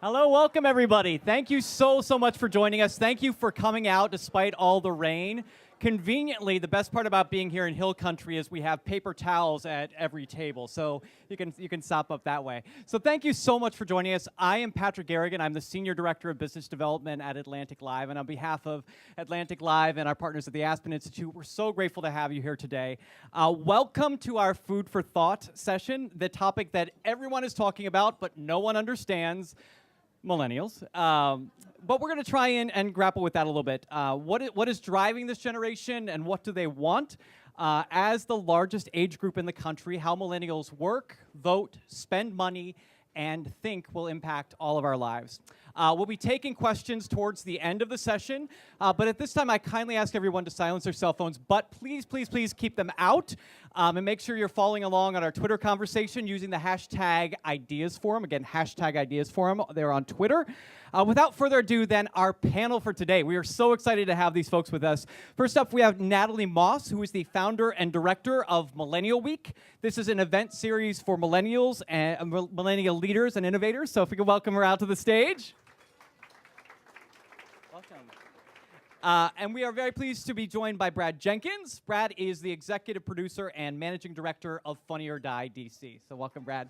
Hello, welcome everybody. Thank you so much for joining us. Thank you for coming out despite all the rain. Conveniently, the best part about being here in Hill Country is we have paper towels at every table, so you can sop up that way. So thank you so much for joining us. I am Patrick Garrigan. I'm the Senior Director of Business Development at Atlantic Live, and on behalf of Atlantic Live and our partners at the Aspen Institute, we're so grateful to have you here today. Welcome to our Food for Thought session, the topic that everyone is talking about, but no one understands. Millennials. But we're going to try and grapple with that a little bit. What is driving this generation and what do they want? As the largest age group in the country, how millennials work, vote, spend money, and think will impact all of our lives. We'll be taking questions towards the end of the session, but at this time I kindly ask everyone to silence their cell phones, but please keep them out, and make sure you're following along on our Twitter conversation using the hashtag #IdeasForum. Again, hashtag #IdeasForum. They're on Twitter. Without further ado, then, our panel for today. We are so excited to have these folks with us. First up, we have Natalie Moss, who is the founder and director of Millennial Week. This is an event series for millennials and millennial leaders and innovators. So if we could welcome her out to the stage. Welcome. And we are very pleased to be joined by Brad Jenkins. Brad is the executive producer and managing director of Funny or Die DC. So welcome, Brad.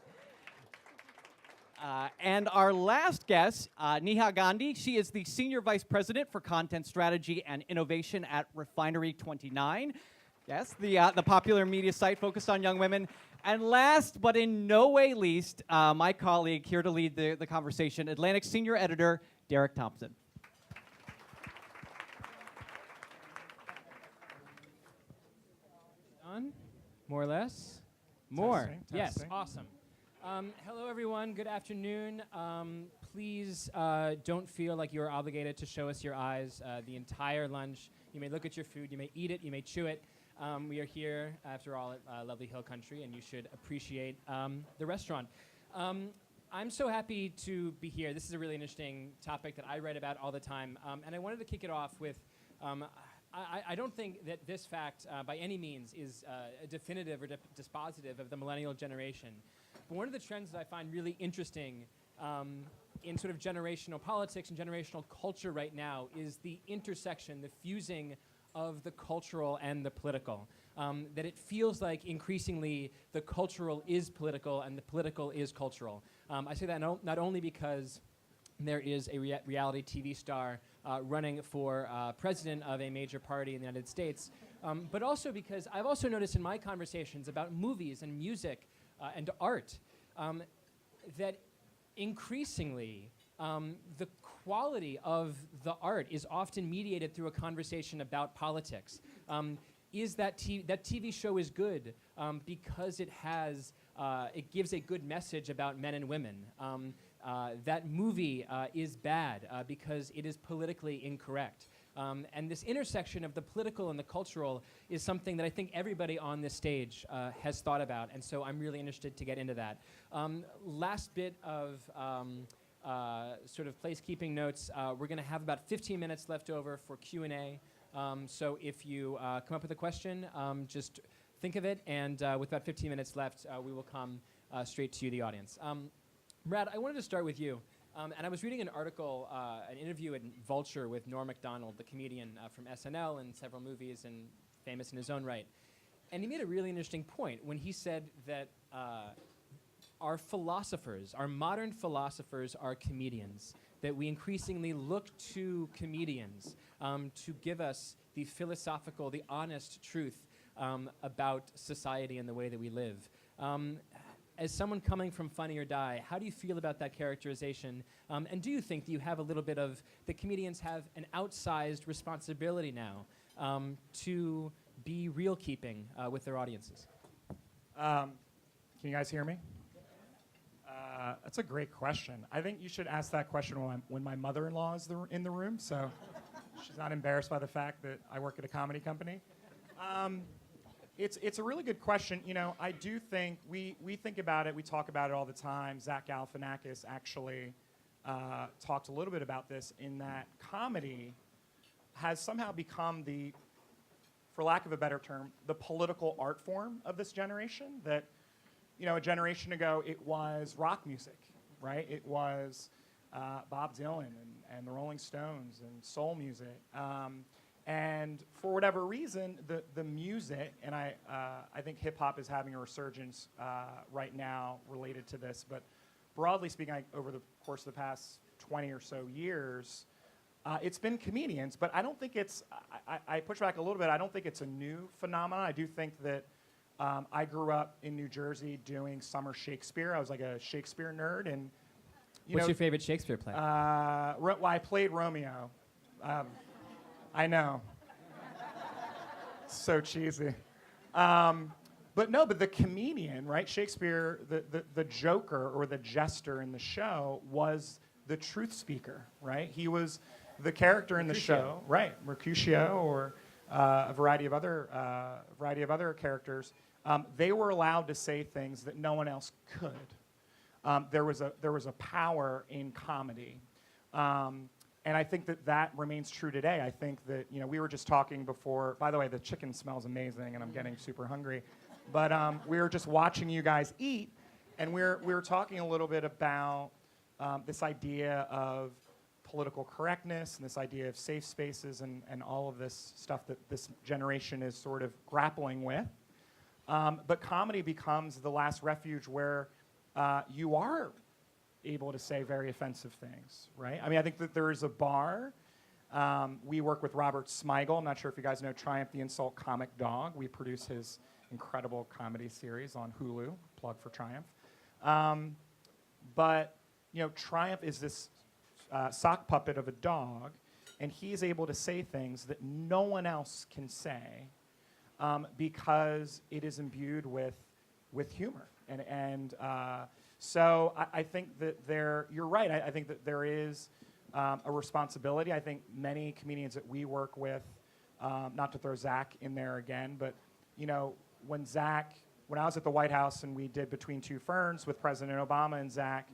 And our last guest, Neha Gandhi. She is the Senior Vice President for Content Strategy and Innovation at Refinery 29. Yes, the popular media site focused on young women. And last, but in no way least, my colleague here to lead the conversation, Atlantic Senior Editor, Derek Thompson. On? More or less? More. Testing. Yes, awesome. Hello, everyone. Good afternoon. Please don't feel like you're obligated to show us your eyes the entire lunch. You may look at your food, you may eat it, you may chew it. We are here, after all, at lovely Hill Country, and you should appreciate the restaurant. I'm so happy to be here. This is a really interesting topic that I write about all the time, and I wanted to kick it off with I don't think that this fact, by any means, is definitive or dispositive of the millennial generation. But one of the trends that I find really interesting in sort of generational politics and generational culture right now is the intersection, the fusing of the cultural and the political. That it feels like increasingly the cultural is political and the political is cultural. I say that not only because there is a reality TV star running for president of a major party in the United States, but also because I've also noticed in my conversations about movies and music and art that increasingly the quality of the art is often mediated through a conversation about politics. Is that TV show is good because it gives a good message about men and women. That movie is bad because it is politically incorrect. And this intersection of the political and the cultural is something that I think everybody on this stage has thought about, and so I'm really interested to get into that. Last bit of sort of placekeeping notes, we're going to have about 15 minutes left over for Q&A. So if you come up with a question, just think of it, and with about 15 minutes left, we will come straight to you, the audience. Brad, I wanted to start with you. And I was reading an article, an interview at Vulture with Norm Macdonald, the comedian from SNL and several movies and famous in his own right. And he made a really interesting point when he said that our philosophers, our modern philosophers are comedians, that we increasingly look to comedians to give us the philosophical, the honest truth about society and the way that we live. As someone coming from Funny or Die, how do you feel about that characterization? And do you think that you have a little bit of, the comedians have an outsized responsibility now to be real-keeping with their audiences? Can you guys hear me? That's a great question. I think you should ask that question when my mother-in-law is in the room, so she's not embarrassed by the fact that I work at a comedy company. It's a really good question. You know, I do think we think about it, we talk about it all the time. Zach Galifianakis actually talked a little bit about this, in that comedy has somehow become the, for lack of a better term, the political art form of this generation. That, you know, a generation ago it was rock music, right? It was Bob Dylan and the Rolling Stones and soul music. And for whatever reason, the music, and I think hip-hop is having a resurgence right now related to this, but broadly speaking, over the course of the past 20 or so years, it's been comedians, but I don't think it's, I push back a little bit, I don't think it's a new phenomenon. I do think that I grew up in New Jersey doing summer Shakespeare. I was like a Shakespeare nerd, and What's your favorite Shakespeare play? well, I played Romeo. I know. So cheesy. But the comedian, right? Shakespeare, the joker or the jester in the show was the truth speaker, right? He was the character in the show, right? Mercutio or a variety of other characters. They were allowed to say things that no one else could. There was a power in comedy. And I think that remains true today. I think that, we were just talking before, by the way, the chicken smells amazing and I'm getting super hungry. But we were just watching you guys eat, and we were talking a little bit about this idea of political correctness and this idea of safe spaces and all of this stuff that this generation is sort of grappling with. But comedy becomes the last refuge where you are able to say very offensive things, right? I mean, I think that there is a bar. We work with Robert Smigel. I'm not sure if you guys know Triumph the Insult Comic Dog. We produce his incredible comedy series on Hulu. Plug for Triumph. But, Triumph is this sock puppet of a dog, and he's able to say things that no one else can say because it is imbued with humor. So I think that you're right. I think that there is a responsibility. I think many comedians that we work with, not to throw Zach in there again, but when I was at the White House and we did Between Two Ferns with President Obama and Zach,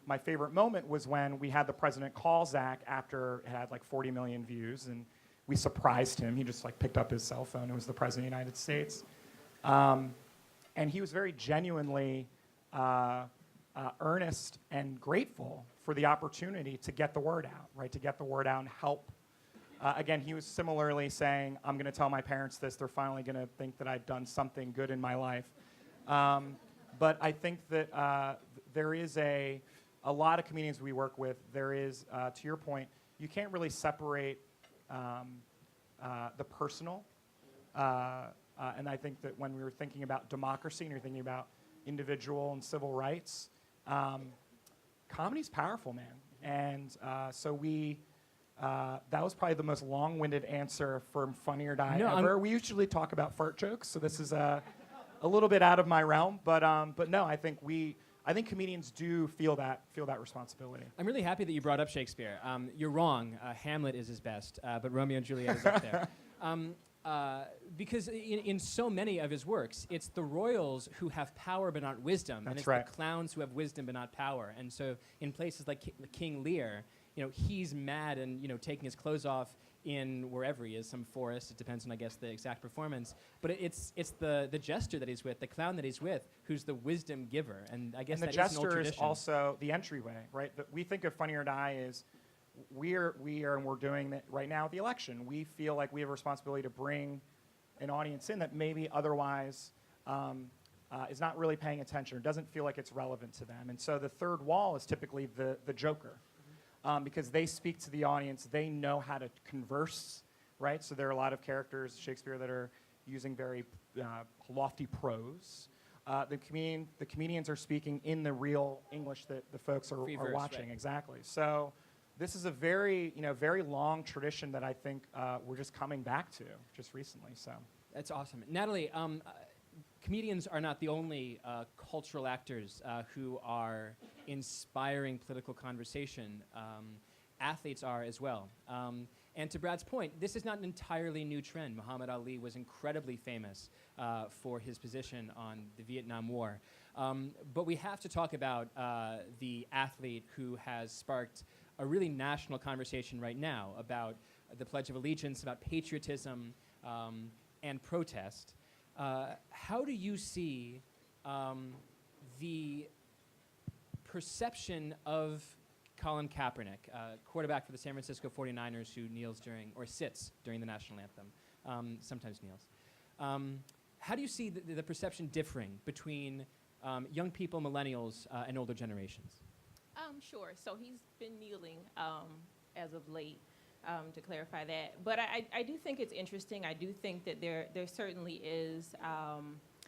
my favorite moment was when we had the president call Zach after it had like 40 million views, and we surprised him. He just picked up his cell phone. It was the president of the United States. And he was very genuinely earnest and grateful for the opportunity to get the word out, right? To get the word out and help. Again, he was similarly saying, I'm going to tell my parents this. They're finally going to think that I've done something good in my life. But I think that there is a lot of comedians we work with. There is, to your point, you can't really separate the personal. And I think that when we were thinking about democracy and you're thinking about individual and civil rights, comedy's powerful, man. And so that was probably the most long-winded answer from Funny or Die ever. We usually talk about fart jokes, so this is a little bit out of my realm. But no, I think comedians do feel that responsibility. I'm really happy that you brought up Shakespeare. You're wrong. Hamlet is his best, but Romeo and Juliet is up there. Because in so many of his works, it's the royals who have power but not wisdom, and it's the clowns who have wisdom but not power. And so in places like King Lear, he's mad and taking his clothes off in wherever he is, some forest. It depends on, I guess, the exact performance. But it's the jester that he's with, the clown that he's with, who's the wisdom giver. And I guess and that the is an old jester tradition. is also the entryway, right? We think of Funny or Die as we're doing that right now with the election. We feel like we have a responsibility to bring an audience in that maybe otherwise is not really paying attention or doesn't feel like it's relevant to them. And so the third wall is typically the joker. Because they speak to the audience, they know how to converse, right? So there are a lot of characters, Shakespeare, that are using very lofty prose. The comedians are speaking in the real English that the folks are watching, right. Exactly. So this is a very long tradition that I think we're just coming back to just recently. So that's awesome, Natalie. Comedians are not the only cultural actors who are inspiring political conversation. Athletes are as well. And to Brad's point, this is not an entirely new trend. Muhammad Ali was incredibly famous for his position on the Vietnam War. But we have to talk about the athlete who has sparked a really national conversation right now about the Pledge of Allegiance, about patriotism and protest. How do you see the perception of Colin Kaepernick, quarterback for the San Francisco 49ers who kneels during, or sits during the national anthem, sometimes kneels. How do you see the perception differing between young people, millennials, and older generations? Sure. So he's been kneeling as of late, to clarify that. But I do think it's interesting. I do think that there certainly is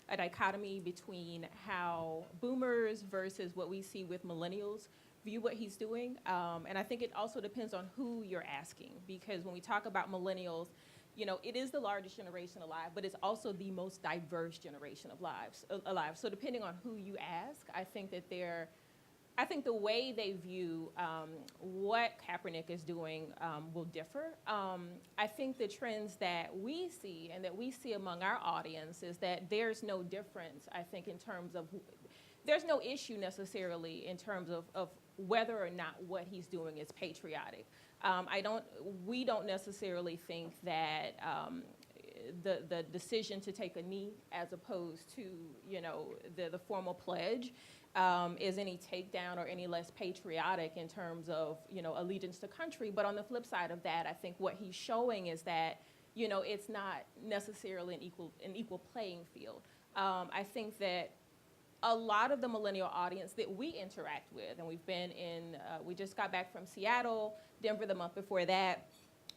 a dichotomy between how boomers versus what we see with millennials view what he's doing. And I think it also depends on who you're asking, because when we talk about millennials, it is the largest generation alive, but it's also the most diverse generation of alive. So depending on who you ask, I think the way they view what Kaepernick is doing will differ. I think the trends that we see and that we see among our audience is that there's no difference, I think, in terms of, there's no issue necessarily in terms of whether or not what he's doing is patriotic. We don't necessarily think that the decision to take a knee as opposed to, the formal pledge is any takedown or any less patriotic in terms of, allegiance to country. But on the flip side of that, I think what he's showing is that, it's not necessarily an equal playing field. I think that a lot of the millennial audience that we interact with, and we've been we just got back from Seattle, Denver the month before that.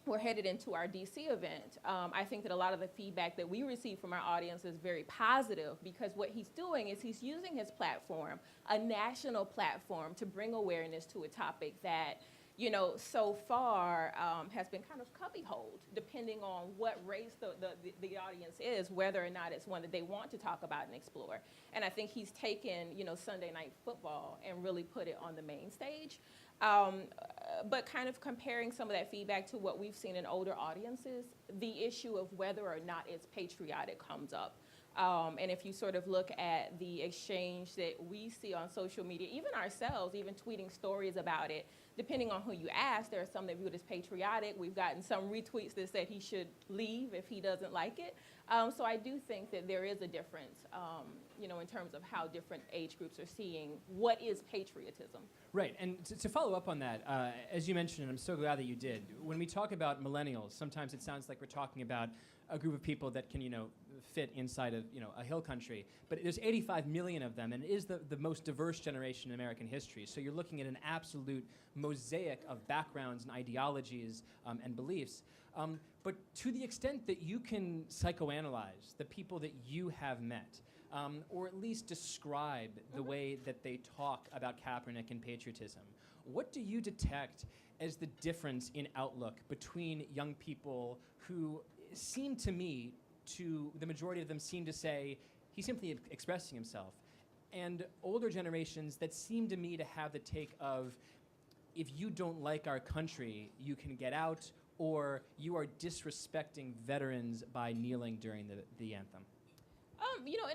We're headed into our DC event. I think that a lot of the feedback that we receive from our audience is very positive, because what he's doing is he's using his platform, a national platform, to bring awareness to a topic that, so far has been kind of cubbyholed, depending on what race the audience is, whether or not it's one that they want to talk about and explore. And I think he's taken, Sunday Night Football and really put it on the main stage. But kind of comparing some of that feedback to what we've seen in older audiences, the issue of whether or not it's patriotic comes up. And if you sort of look at the exchange that we see on social media, even ourselves, even tweeting stories about it, depending on who you ask, there are some that view it as patriotic. We've gotten some retweets that said he should leave if he doesn't like it. So I do think that there is a difference, in terms of how different age groups are seeing what is patriotism. Right, and to follow up on that, as you mentioned, and I'm so glad that you did, when we talk about millennials, sometimes it sounds like we're talking about a group of people that can, fit inside of, a hill country. But there's 85 million of them, and it is the most diverse generation in American history. So you're looking at an absolute mosaic of backgrounds and ideologies and beliefs. But to the extent that you can psychoanalyze the people that you have met, or at least describe the way that they talk about Kaepernick and patriotism, what do you detect as the difference in outlook between young people who seem to me the majority of them seem to say he's simply expressing himself, and older generations that seem to me to have the take of, if you don't like our country, you can get out, or you are disrespecting veterans by kneeling during the anthem?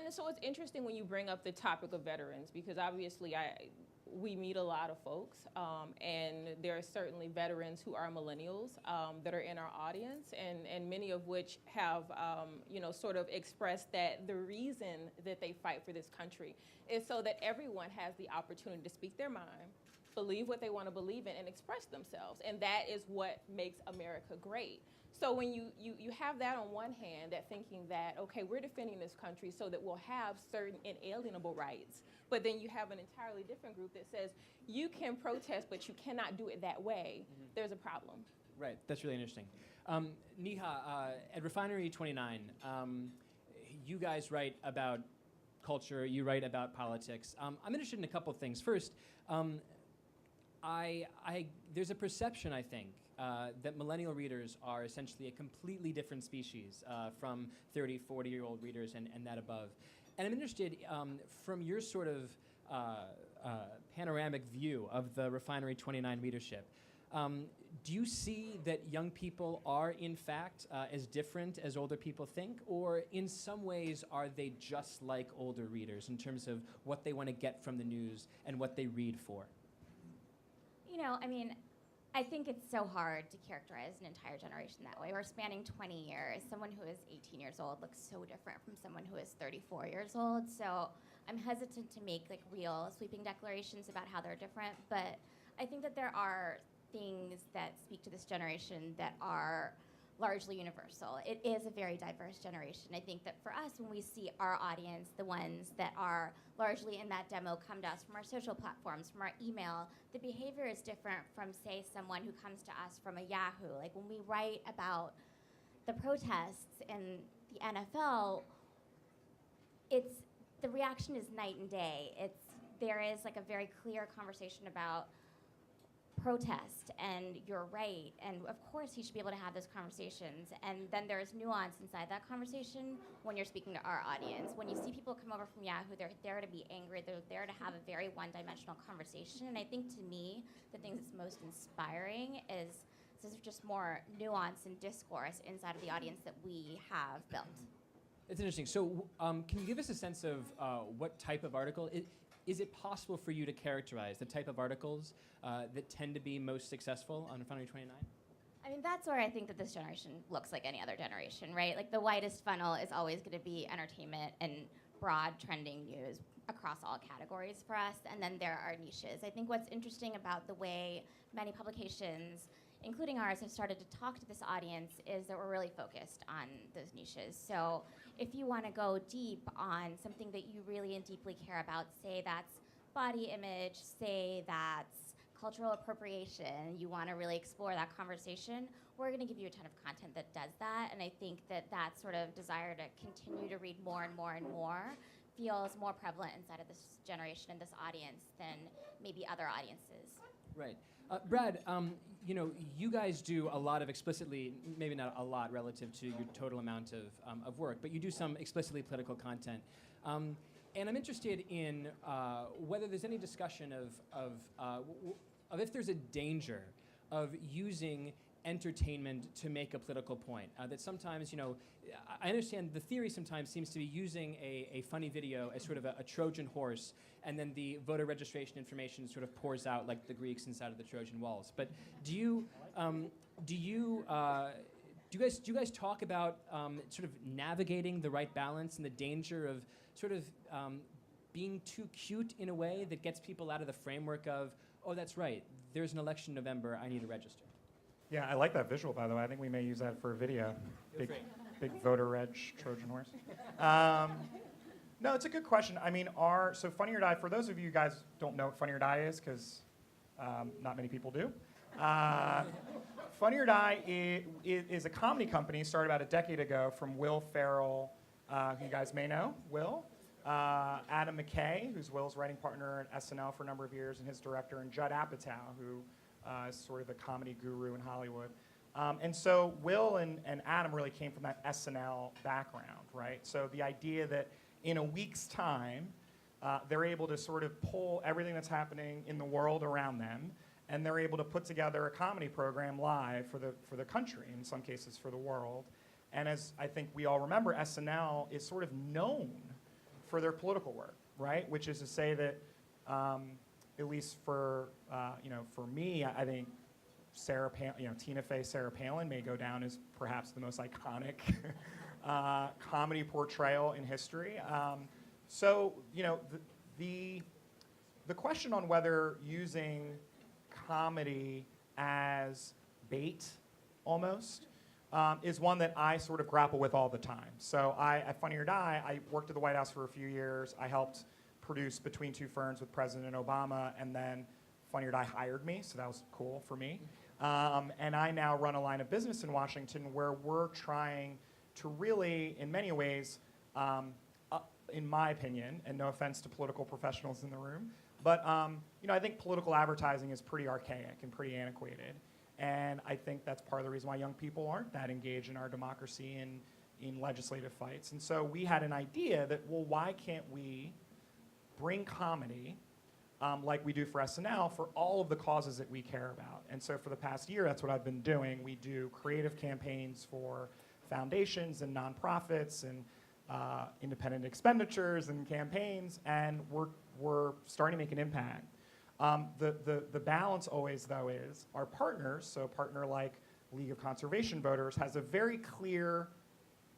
And so it's interesting when you bring up the topic of veterans, because obviously we meet a lot of folks, and there are certainly veterans who are millennials that are in our audience, and many of which have, sort of expressed that the reason that they fight for this country is so that everyone has the opportunity to speak their mind, believe what they want to believe in, and express themselves. And that is what makes America great. So when you have that on one hand, that thinking that, okay, we're defending this country so that we'll have certain inalienable rights, but then you have an entirely different group that says you can protest, but you cannot do it that way, there's a problem. Right, that's really interesting. Neha, at Refinery 29, you guys write about culture, you write about politics. I'm interested in a couple of things. First, there's a perception, I think, that millennial readers are essentially a completely different species from 30, 40-year-old readers and that above. And I'm interested, from your sort of panoramic view of the Refinery 29 readership, do you see that young people are, in fact, as different as older people think? Or in some ways, are they just like older readers in terms of what they want to get from the news and what they read for? I think it's so hard to characterize an entire generation that way. We're spanning 20 years. Someone who is 18 years old looks so different from someone who is 34 years old. So I'm hesitant to make real sweeping declarations about how they're different. But I think that there are things that speak to this generation that are largely universal. It is a very diverse generation. I think that for us, when we see our audience, the ones that are largely in that demo come to us from our social platforms, from our email, the behavior is different from, say, someone who comes to us from a Yahoo. Like when we write about the protests in the NFL, the reaction is night and day. There is like a very clear conversation about protest and you're right, and of course you should be able to have those conversations, and then there's nuance inside that conversation when you're speaking to our audience. When you see people come over from Yahoo, they're there to be angry, they're there to have a very one-dimensional conversation, and I think to me the thing that's most inspiring is there's just more nuance and discourse inside of the audience that we have built. It's interesting. So can you give us a sense of what type of article? Is it possible for you to characterize the type of articles that tend to be most successful on Refinery 29? I mean, that's where I think that this generation looks like any other generation, right? Like the widest funnel is always going to be entertainment and broad trending news across all categories for us, and then there are niches. I think what's interesting about the way many publications, including ours, have started to talk to this audience is that we're really focused on those niches. So if you want to go deep on something that you really and deeply care about, say that's body image, say that's cultural appropriation, you want to really explore that conversation, we're going to give you a ton of content that does that. And I think that that sort of desire to continue to read more and more and more feels more prevalent inside of this generation and this audience than maybe other audiences. Right. Brad, you guys do a lot of explicitly, maybe not a lot relative to your total amount of work, but you do some explicitly political content. And I'm interested in whether there's any discussion of if there's a danger of using entertainment to make a political point. That sometimes, I understand the theory sometimes seems to be using a funny video as sort of a Trojan horse, and then the voter registration information sort of pours out like the Greeks inside of the Trojan walls. But do you guys talk about sort of navigating the right balance and the danger of sort of being too cute in a way that gets people out of the framework of, oh, that's right, there's an election in November, I need to register? Yeah, I like that visual, by the way. I think we may use that for a video. Big voter reg Trojan horse. No, it's a good question. I mean, so Funny or Die, for those of you guys don't know what Funny or Die is, because not many people do. Funny or Die is a comedy company started about a decade ago from Will Ferrell, who you guys may know, Will. Adam McKay, who's Will's writing partner at SNL for a number of years, and his director, and Judd Apatow, who is sort of the comedy guru in Hollywood. And so Will and Adam really came from that SNL background, right? So the idea that in a week's time, they're able to sort of pull everything that's happening in the world around them, and they're able to put together a comedy program live for the country, in some cases for the world. And as I think we all remember, SNL is sort of known for their political work, right? Which is to say that, at least for me, I think Tina Fey, Sarah Palin may go down as perhaps the most iconic comedy portrayal in history. So the question on whether using comedy as bait, almost, is one that I sort of grapple with all the time. So at Funny or Die, I worked at the White House for a few years. I helped produce Between Two Ferns with President Obama, and then Funny or Die hired me, so that was cool for me. And I now run a line of business in Washington where we're trying to really, in many ways, in my opinion, and no offense to political professionals in the room, but I think political advertising is pretty archaic and pretty antiquated. And I think that's part of the reason why young people aren't that engaged in our democracy and in legislative fights. And so we had an idea that, well, why can't we bring comedy like we do for SNL for all of the causes that we care about? And so for the past year, that's what I've been doing. We do creative campaigns for foundations and nonprofits and independent expenditures and campaigns, and we're starting to make an impact. The balance always, though, is our partners, so a partner like League of Conservation Voters has a very clear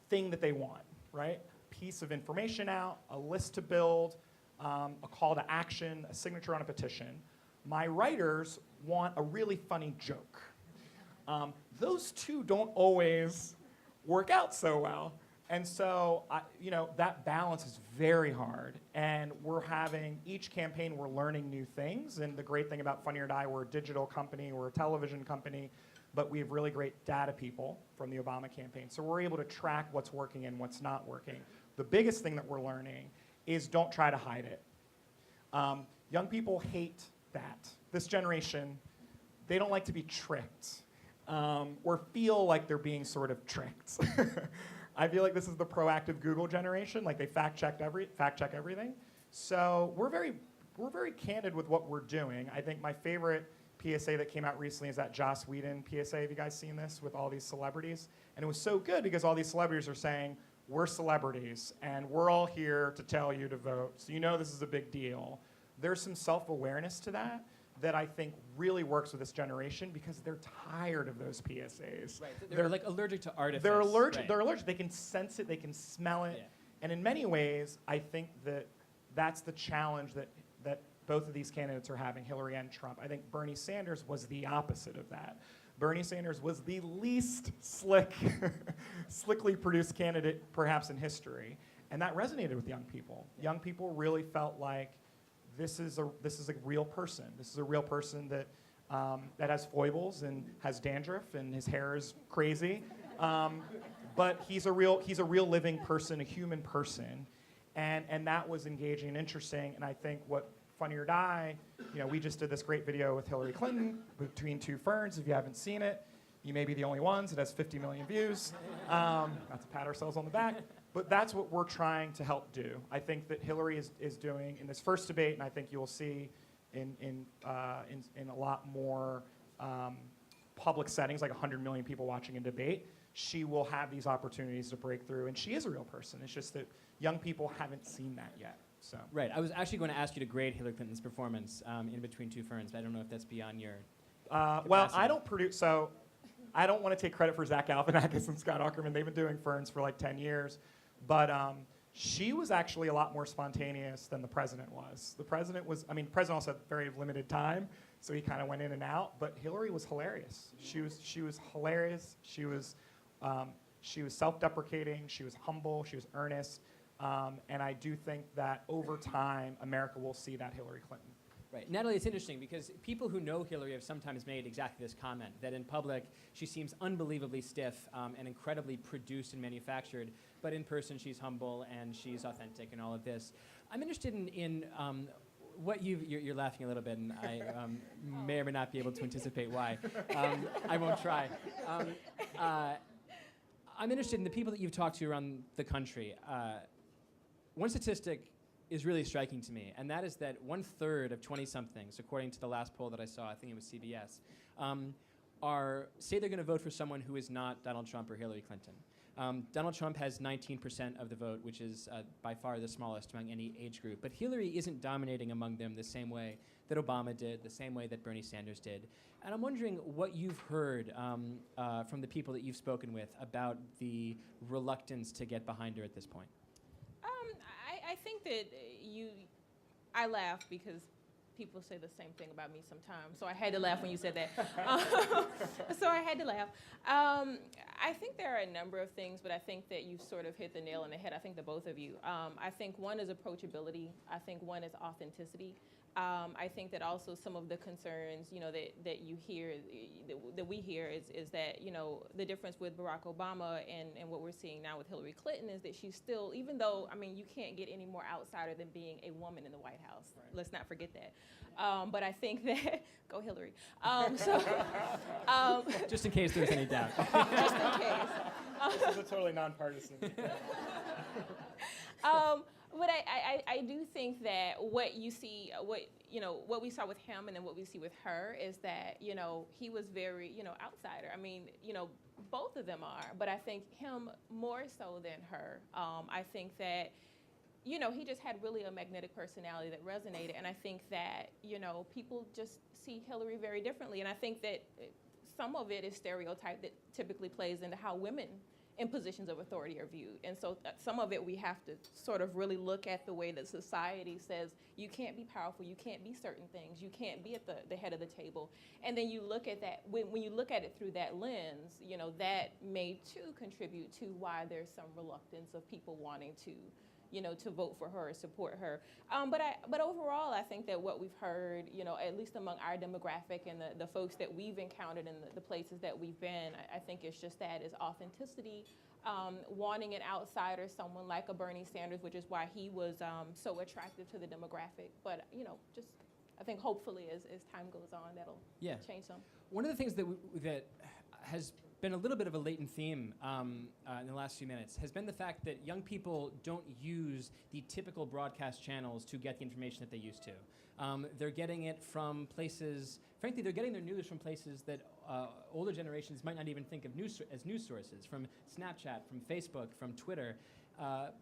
thing that they want, right? Piece of information out, a list to build, a call to action, a signature on a petition. my writers want a really funny joke. Those two don't always work out so well. And so, that balance is very hard. And we're having, each campaign, we're learning new things. And the great thing about Funny or Die, we're a digital company, we're a television company, but we have really great data people from the Obama campaign. So we're able to track what's working and what's not working. The biggest thing that we're learning is don't try to hide it. Young people hate that. This generation, they don't like to be tricked or feel like they're being sort of tricked. I feel like this is the proactive Google generation. Like they fact check everything. So we're very candid with what we're doing. I think my favorite PSA that came out recently is that Joss Whedon PSA. Have you guys seen this with all these celebrities? And it was so good because all these celebrities are saying, we're celebrities and we're all here to tell you to vote. So you know this is a big deal. There's some self-awareness to that I think really works with this generation because they're tired of those PSAs. Right. They're like allergic to artifice. They're allergic. Right. They're allergic. They can sense it. They can smell it. Yeah. And in many ways, I think that's the challenge that both of these candidates are having, Hillary and Trump. I think Bernie Sanders was the opposite of that. Bernie Sanders was the least slickly produced candidate perhaps in history, and that resonated with young people. Yeah. Young people really felt like this is a real person. This is a real person that has foibles and has dandruff and his hair is crazy, but he's a real living person, a human person, and that was engaging and interesting. And I think what Funny or Die, we just did this great video with Hillary Clinton, Between Two Ferns. If you haven't seen it, you may be the only ones. It has 50 million views. Not to pat ourselves on the back, but that's what we're trying to help do. I think that Hillary is doing in this first debate, and I think you'll see in a lot more public settings, like 100 million people watching a debate, she will have these opportunities to break through, and she is a real person. It's just that young people haven't seen that yet. So. Right. I was actually going to ask you to grade Hillary Clinton's performance in Between Two Ferns, but I don't know if that's beyond your well, I don't produce, so I don't want to take credit for Zach Galifianakis and Scott Aukerman. They've been doing Ferns for like 10 years. But she was actually a lot more spontaneous than the president was. The president also had very limited time, so he kind of went in and out. But Hillary was hilarious. She was hilarious. She was self-deprecating. She was humble. She was earnest. And I do think that over time, America will see that Hillary Clinton. Right. Natalie, it's interesting because people who know Hillary have sometimes made exactly this comment, that in public she seems unbelievably stiff and incredibly produced and manufactured, but in person she's humble and she's authentic and all of this. I'm interested in what you're laughing a little bit, and I may or may not be able to anticipate why. I won't try. I'm interested in the people that you've talked to around the country. One statistic is really striking to me, and that is that 1/3 of 20-somethings, according to the last poll that I saw, I think it was CBS, say they're going to vote for someone who is not Donald Trump or Hillary Clinton. Donald Trump has 19% of the vote, which is by far the smallest among any age group. But Hillary isn't dominating among them the same way that Obama did, the same way that Bernie Sanders did. And I'm wondering what you've heard from the people that you've spoken with about the reluctance to get behind her at this point. I think that I laugh because people say the same thing about me sometimes, so I had to laugh when you said that. So I had to laugh. I think there are a number of things, but I think that you've sort of hit the nail on the head. I think the both of you. I think one is approachability. I think one is authenticity. I think that also some of the concerns, that you hear, that we hear is that, the difference with Barack Obama and what we're seeing now with Hillary Clinton is that she's still, even though, you can't get any more outsider than being a woman in the White House. Right. Let's not forget that. But I think that, go Hillary. Just in case there's any doubt. Just in case. This is a totally nonpartisan. But I do think that what you see, what we saw with him and then what we see with her is that, he was very, outsider. Both of them are, but I think him more so than her. I think that, he just had really a magnetic personality that resonated. And I think that, people just see Hillary very differently. And I think that some of it is stereotype that typically plays into how women in positions of authority are viewed. And so some of it we have to sort of really look at the way that society says you can't be powerful, you can't be certain things, you can't be at the head of the table. And then you look at that, when you look at it through that lens, you know, that may too contribute to why there's some reluctance of people wanting to, you know, to vote for her or support her. But overall, I think that what we've heard, you know, at least among our demographic and the folks that we've encountered in the places that we've been, I think it's just that is authenticity, wanting an outsider, someone like a Bernie Sanders, which is why he was so attractive to the demographic. But, you know, just I think hopefully as time goes on, that'll change some. One of the things that has been a little bit of a latent theme in the last few minutes has been the fact that young people don't use the typical broadcast channels to get the information that they used to. They're getting it from places, frankly, they're getting their news from places that older generations might not even think of as news sources, from Snapchat, from Facebook, from Twitter.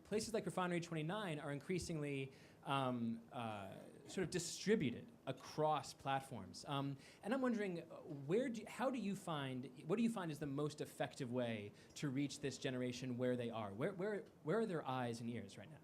Places like Refinery 29 are increasingly sort of distributed across platforms. And I'm wondering, what do you find is the most effective way to reach this generation where they are? Where are their eyes and ears right now?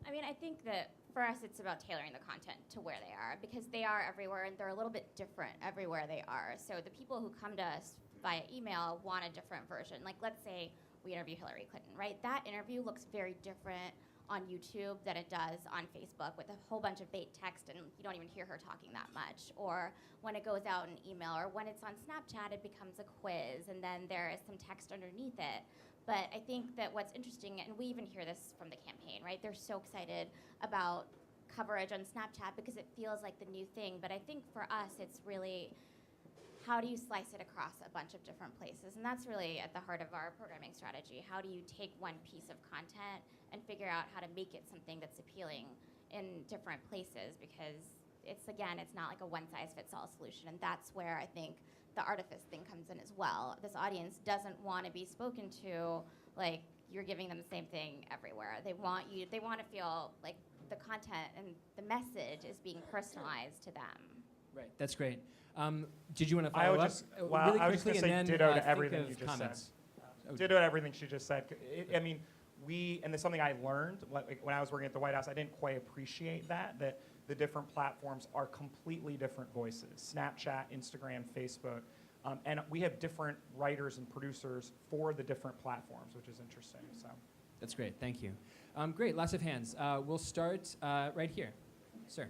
I mean, I think that for us, it's about tailoring the content to where they are, because they are everywhere and they're a little bit different everywhere they are. So the people who come to us via email want a different version. Like, let's say we interview Hillary Clinton, right? That interview looks very different on YouTube than it does on Facebook, with a whole bunch of bait text and you don't even hear her talking that much. Or when it goes out in email, or when it's on Snapchat, it becomes a quiz and then there is some text underneath it. But I think that what's interesting, and we even hear this from the campaign, right? They're so excited about coverage on Snapchat because it feels like the new thing. But I think for us, it's really, how do you slice it across a bunch of different places? And that's really at the heart of our programming strategy. How do you take one piece of content and figure out how to make it something that's appealing in different places? Because it's not like a one-size-fits-all solution. And that's where I think the artifice thing comes in as well. This audience doesn't want to be spoken to like you're giving them the same thing everywhere. They want to feel like the content and the message is being personalized to them. Right, that's great. Did you want to follow up? Well, I was just going to say ditto to everything you just comments. said. Ditto to everything she just said. I mean, and there's something I learned when I was working at the White House. I didn't quite appreciate that the different platforms are completely different voices. Snapchat, Instagram, Facebook. And we have different writers and producers for the different platforms, which is interesting. So that's great. Thank you. Great. Lots of hands. We'll start right here. Sir.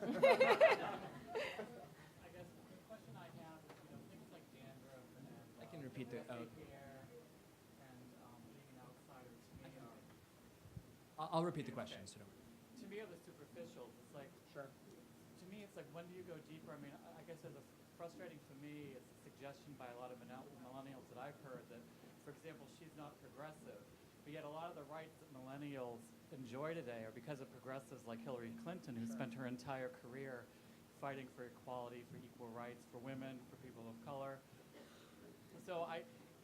I guess the question I have is, things like dandruff and I can repeat the. hair and being an outsider to me are. I'll repeat the question. So To me, are the superficials. It's like, sure. To me, it's like, when do you go deeper? I mean, I guess as a frustrating for me, it's a suggestion by a lot of millennials that I've heard that, for example, she's not progressive, but yet a lot of the rights that millennials enjoy today are because of progressives like Hillary Clinton, who spent her entire career fighting for equality, for equal rights, for women, for people of color. So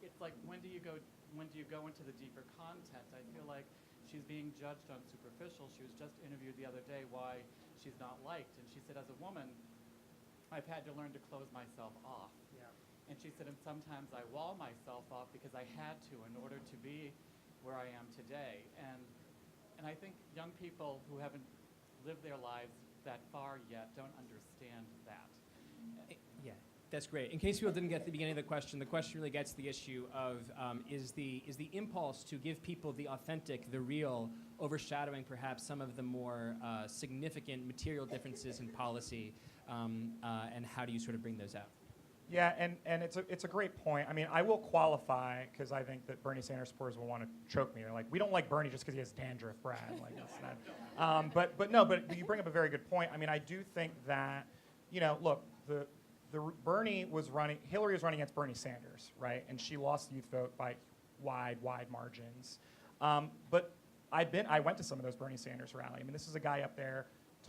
it's like, when do you go into the deeper content? I feel like she's being judged on superficial. She was just interviewed the other day why she's not liked, and she said, as a woman, I've had to learn to close myself off. Yeah. And she said, and sometimes I wall myself off because I had to in order to be where I am today. And I think young people who haven't lived their lives that far yet don't understand that. yeah, that's great. In case people didn't get the beginning of the question really gets to the issue of is the impulse to give people the authentic, the real, overshadowing perhaps some of the more significant material differences in policy, and how do you sort of bring those out? Yeah, and it's a great point. I mean, I will qualify, because I think that Bernie Sanders supporters will want to choke me. They're like, we don't like Bernie just because he has dandruff, Brad. Like, that's not. But you bring up a very good point. I mean, I do think that, look, the Bernie was running, Hillary was running against Bernie Sanders, right? And she lost the youth vote by wide margins. But I went to some of those Bernie Sanders rallies. I mean, this is a guy up there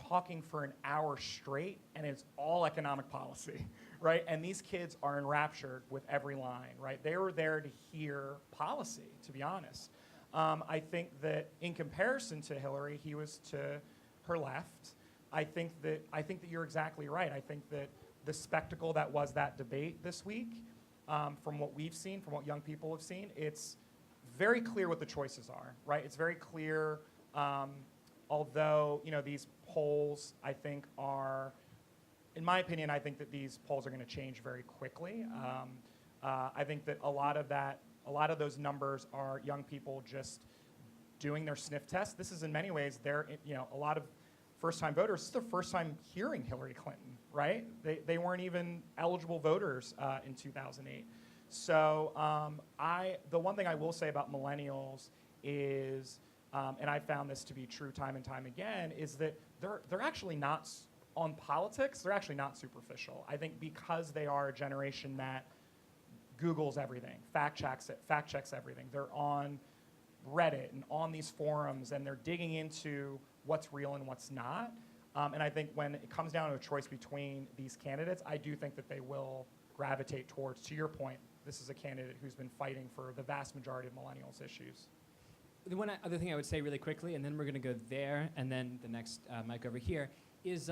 talking for an hour straight, and it's all economic policy, right? And these kids are enraptured with every line, right? They were there to hear policy, to be honest. I think that in comparison to Hillary, he was to her left. I think that you're exactly right. I think that the spectacle that was that debate this week, from what we've seen, from what young people have seen, it's very clear what the choices are, right? It's very clear, although, these polls, I think, are, in my opinion, I think that these polls are going to change very quickly. I think that a lot of those numbers are young people just doing their sniff test. This is in many ways, a lot of first-time voters, this is their first time hearing Hillary Clinton, right? They weren't even eligible voters in 2008. So the one thing I will say about millennials is, and I found this to be true time and time again, is that they're actually not, on politics, they're actually not superficial. I think because they are a generation that Googles everything, fact checks everything. They're on Reddit and on these forums, and they're digging into what's real and what's not. And I think when it comes down to a choice between these candidates, I do think that they will gravitate towards, to your point, this is a candidate who's been fighting for the vast majority of millennials' issues. The one other thing I would say really quickly, and then we're going to go there, and then the next mic over here, is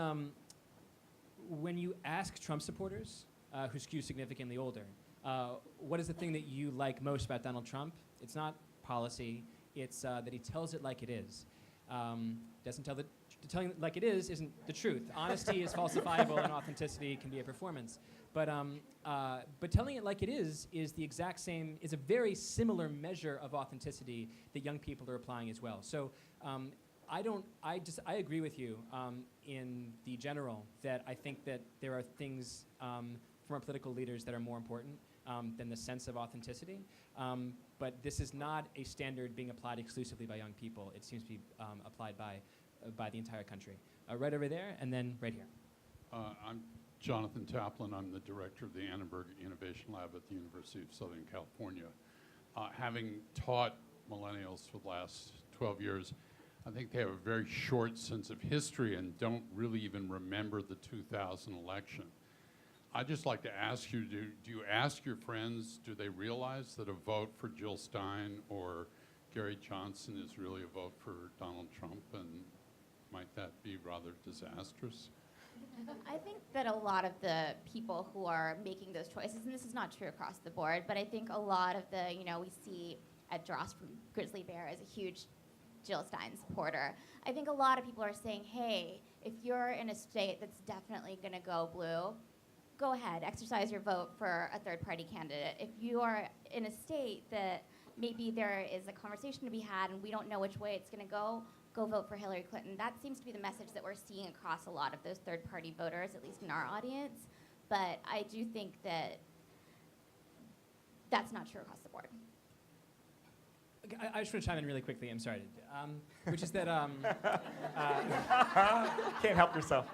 when you ask Trump supporters, who skew significantly older, what is the thing that you like most about Donald Trump? It's not policy. It's that he tells it like it is. Doesn't tell telling it like it is isn't the truth. Honesty is falsifiable, and authenticity can be a performance. But telling it like it is the exact same, is a very similar measure of authenticity that young people are applying as well. So I agree with you in the general that I think that there are things from our political leaders that are more important than the sense of authenticity. But this is not a standard being applied exclusively by young people. It seems to be applied by the entire country. Right over there, and then right here. I'm Jonathan Taplin. I'm the director of the Annenberg Innovation Lab at the University of Southern California. Having taught millennials for the last 12 years, I think they have a very short sense of history and don't really even remember the 2000 election. I'd just like to ask you, do you ask your friends, do they realize that a vote for Jill Stein or Gary Johnson is really a vote for Donald Trump, and might that be rather disastrous? I think that a lot of the people who are making those choices, and this is not true across the board, but I think a lot of the, we see Ed Drost from Grizzly Bear as a huge Jill Stein supporter. I think a lot of people are saying, hey, if you're in a state that's definitely going to go blue, go ahead, exercise your vote for a third-party candidate. If you are in a state that maybe there is a conversation to be had and we don't know which way it's going to go vote for Hillary Clinton. That seems to be the message that we're seeing across a lot of those third-party voters, at least in our audience. But I do think that that's not true across the board. I just want to chime in really quickly. I'm sorry, which is that Can't help yourself.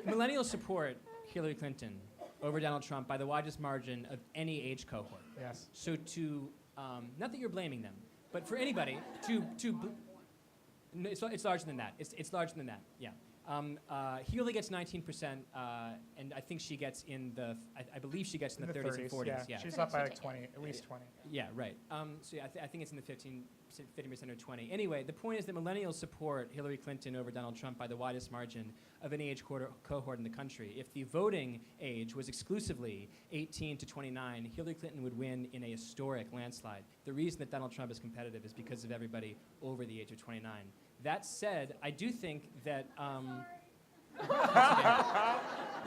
millennials support Hillary Clinton over Donald Trump by the widest margin of any age cohort. Yes. So not that you're blaming them, but for anybody no, it's larger than that. It's larger than that. Yeah. He only gets 19%, and I think she gets I believe she gets in the 30s and 40s. Yeah. She's up by like 20, at least 20. Yeah, right. So yeah, I think it's in the 50% or 20. Anyway, the point is that millennials support Hillary Clinton over Donald Trump by the widest margin of any age cohort in the country. If the voting age was exclusively 18 to 29, Hillary Clinton would win in a historic landslide. The reason that Donald Trump is competitive is because of everybody over the age of 29. That said, I do think that you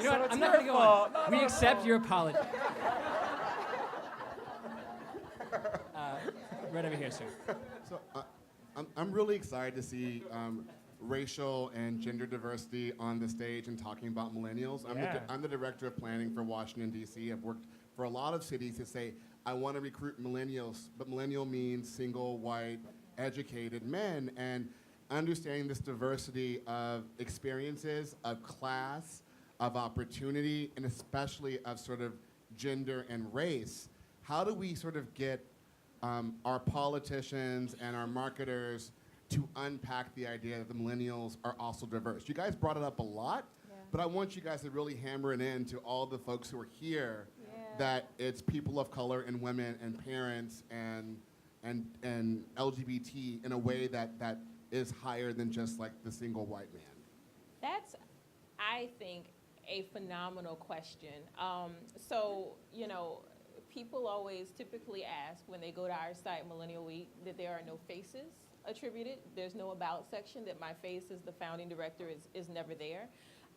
know what? I'm not going to go on. We accept your apology. Right over here, sir. So I'm really excited to see racial and gender diversity on the stage and talking about millennials. I'm the director of planning for Washington, D.C. I've worked for a lot of cities to say, I want to recruit millennials, but millennial means single, white, educated men. And understanding this diversity of experiences, of class, of opportunity, and especially of sort of gender and race, how do we sort of get our politicians and our marketers to unpack the idea that the millennials are also diverse? You guys brought it up a lot, but I want you guys to really hammer it in to all the folks who are here that it's people of color and women and parents and LGBT in a way that is higher than just like the single white man. That's, I think, a phenomenal question. So, people always typically ask when they go to our site, Millennial Week, that there are no faces attributed. There's no about section, that my face as the founding director is never there.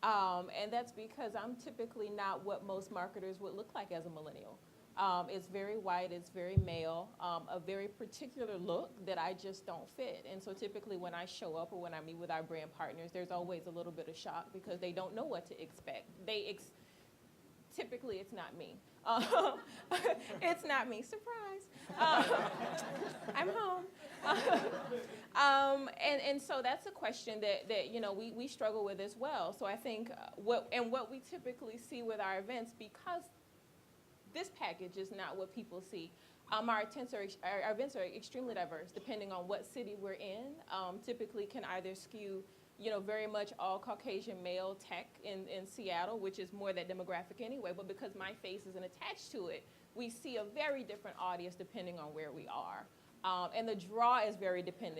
And that's because I'm typically not what most marketers would look like as a millennial. It's very white, it's very male, a very particular look that I just don't fit. And so typically when I show up or when I meet with our brand partners, there's always a little bit of shock because they don't know what to expect. Typically it's not me. It's not me, surprise. I'm home. And so that's a question that we struggle with as well. So I think what we typically see with our events, because this package is not what people see. Our events are extremely diverse, depending on what city we're in. Typically can either skew, very much all Caucasian male tech in Seattle, which is more that demographic anyway, but because my face isn't attached to it, we see a very different audience depending on where we are. And the draw is very different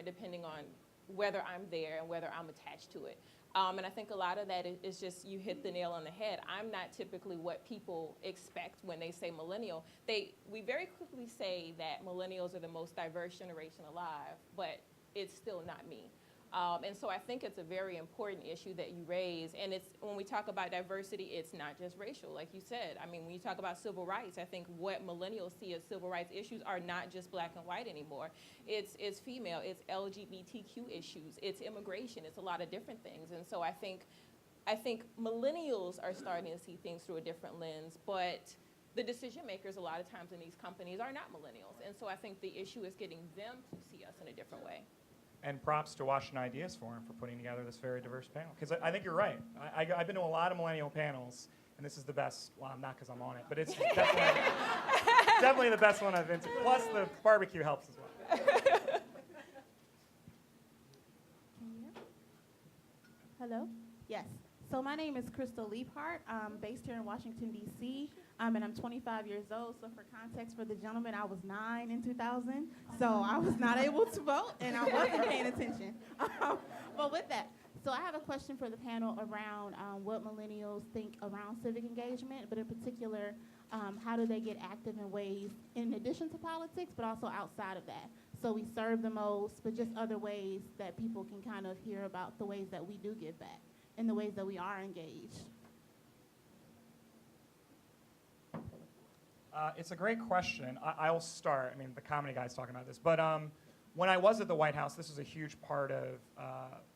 depending on whether I'm there and whether I'm attached to it. And I think a lot of that is just, you hit the nail on the head. I'm not typically what people expect when they say millennial. We very quickly say that millennials are the most diverse generation alive, but it's still not me. And so I think it's a very important issue that you raise. And when we talk about diversity, it's not just racial, like you said. I mean, when you talk about civil rights, I think what millennials see as civil rights issues are not just black and white anymore. It's female, it's LGBTQ issues, it's immigration, it's a lot of different things. And so I think millennials are starting to see things through a different lens, but the decision makers a lot of times in these companies are not millennials. And so I think the issue is getting them to see us in a different way. And props to Washington Ideas Forum for putting together this very diverse panel. Because I think you're right. I've been to a lot of millennial panels, and this is the best. Well, I'm not because I'm on it, but it's definitely the best one I've been to. Plus, the barbecue helps as well. Hello? Yes. So my name is Crystal Leaphart. I'm based here in Washington, D.C., and I'm 25 years old. So for context for the gentleman, I was 9 in 2000, so I was not able to vote, and I wasn't paying attention. But with that, so I have a question for the panel around what millennials think around civic engagement, but in particular, how do they get active in ways in addition to politics, but also outside of that? So we serve the most, but just other ways that people can kind of hear about the ways that we do give back and the ways that we are engaged. It's a great question. I'll start. I mean, the comedy guy's talking about this. But when I was at the White House, this was a huge part of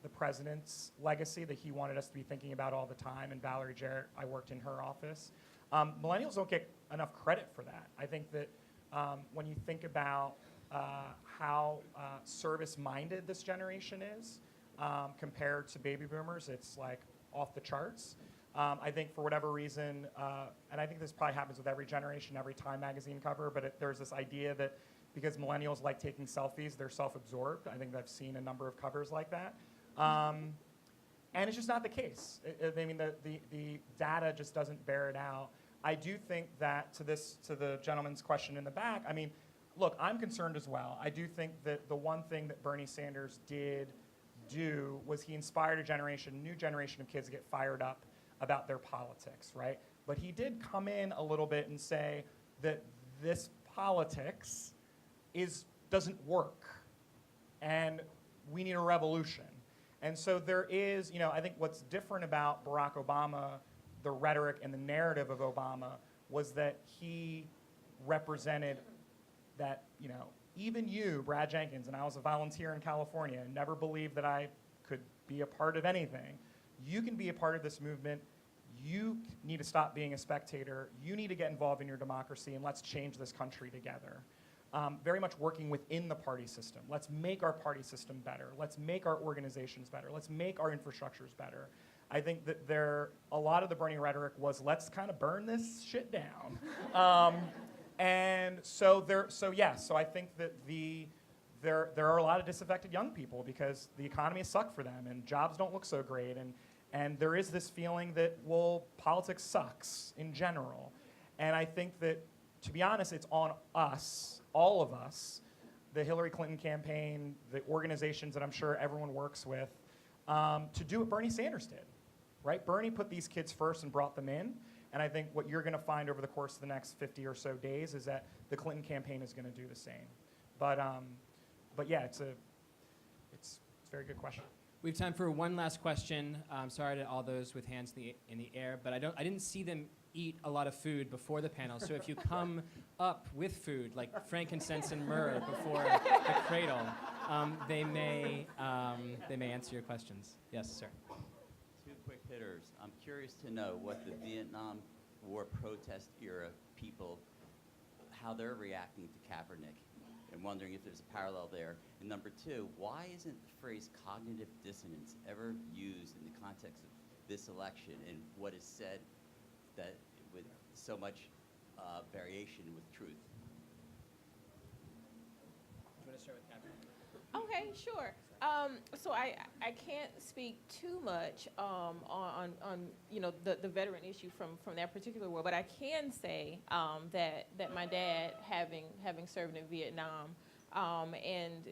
the president's legacy that he wanted us to be thinking about all the time. And Valerie Jarrett, I worked in her office. Millennials don't get enough credit for that. I think that when you think about how service-minded this generation is compared to baby boomers, it's like off the charts. I think for whatever reason, and I think this probably happens with every generation, every Time magazine cover, but there's this idea that because millennials like taking selfies, they're self-absorbed. I think I've seen a number of covers like that. And it's just not the case. I mean, the data just doesn't bear it out. I do think that to the gentleman's question in the back, I mean, look, I'm concerned as well. I do think that the one thing that Bernie Sanders did do was he inspired a new generation of kids to get fired up about their politics, right? But he did come in a little bit and say that this politics doesn't work, and we need a revolution. And so there is, I think what's different about Barack Obama, the rhetoric and the narrative of Obama, was that he represented that, even you, Brad Jenkins, and I was a volunteer in California and never believed that I could be a part of anything. You can be a part of this movement. You need to stop being a spectator. You need to get involved in your democracy, and let's change this country together. Very much working within the party system. Let's make our party system better. Let's make our organizations better. Let's make our infrastructures better. I think that a lot of the Bernie rhetoric was, let's kind of burn this shit down. And so I think that there are a lot of disaffected young people because the economy has sucked for them and jobs don't look so great, and there is this feeling that, well, politics sucks in general. And I think that, to be honest, it's on us, all of us, the Hillary Clinton campaign, the organizations that I'm sure everyone works with, to do what Bernie Sanders did, right? Bernie put these kids first and brought them in. And I think what you're going to find over the course of the next 50 or so days is that the Clinton campaign is going to do the same. But yeah, it's a very good question. We have time for one last question. Sorry to all those with hands in the air, but I didn't see them eat a lot of food before the panel. So if you come up with food, like frankincense and myrrh before the cradle, they may answer your questions. Yes, sir. Two quick hitters. I'm curious to know what the Vietnam War protest era people, how they're reacting to Kaepernick, and wondering if there's a parallel there. And number two, why isn't the phrase cognitive dissonance ever used in the context of this election and what is said that with so much variation with truth? Do you want to start with Kaepernick? Okay, sure. So I can't speak too much on the veteran issue from that particular war, but I can say that my dad, having served in Vietnam, and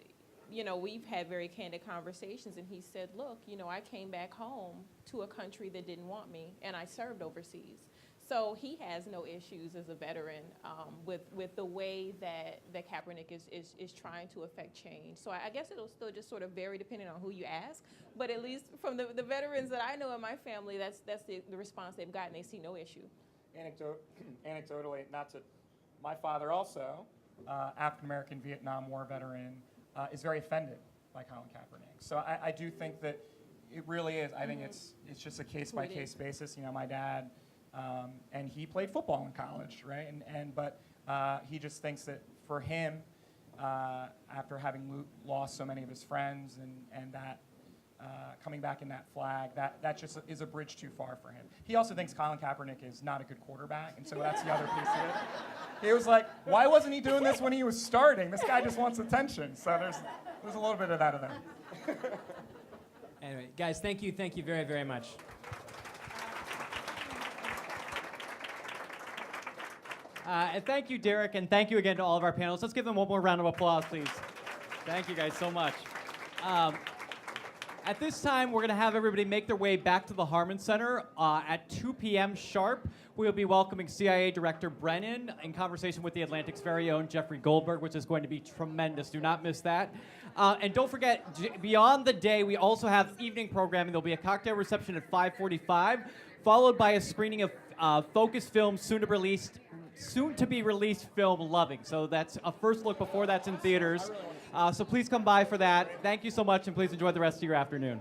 we've had very candid conversations, and he said, look, I came back home to a country that didn't want me, and I served overseas. So he has no issues as a veteran with the way that Kaepernick is trying to affect change. So I guess it'll still just sort of vary depending on who you ask. But at least from the veterans that I know in my family, that's the response they've gotten. They see no issue. Anecdotally, my father also, African-American Vietnam War veteran, is very offended by Colin Kaepernick. So I do think that it really is. I think it's just a case-by-case basis. My dad... and he played football in college, right? But he just thinks that for him, after having lost so many of his friends and that coming back in that flag, that just is a bridge too far for him. He also thinks Colin Kaepernick is not a good quarterback, and so that's the other piece of it. He was like, why wasn't he doing this when he was starting? This guy just wants attention. So there's a little bit of that in there. Anyway, guys, thank you very, very much. And thank you, Derek, and thank you again to all of our panelists. Let's give them one more round of applause, please. Thank you guys so much. At this time, we're going to have everybody make their way back to the Harmon Center. At 2 p.m. sharp, we'll be welcoming CIA Director Brennan in conversation with the Atlantic's very own Jeffrey Goldberg, which is going to be tremendous. Do not miss that. And don't forget, beyond the day, we also have evening programming. There'll be a cocktail reception at 5:45, followed by a screening of Focus Film's soon-to-be released film, Loving. So that's a first look before that's in theaters. So please come by for that. Thank you so much, and please enjoy the rest of your afternoon.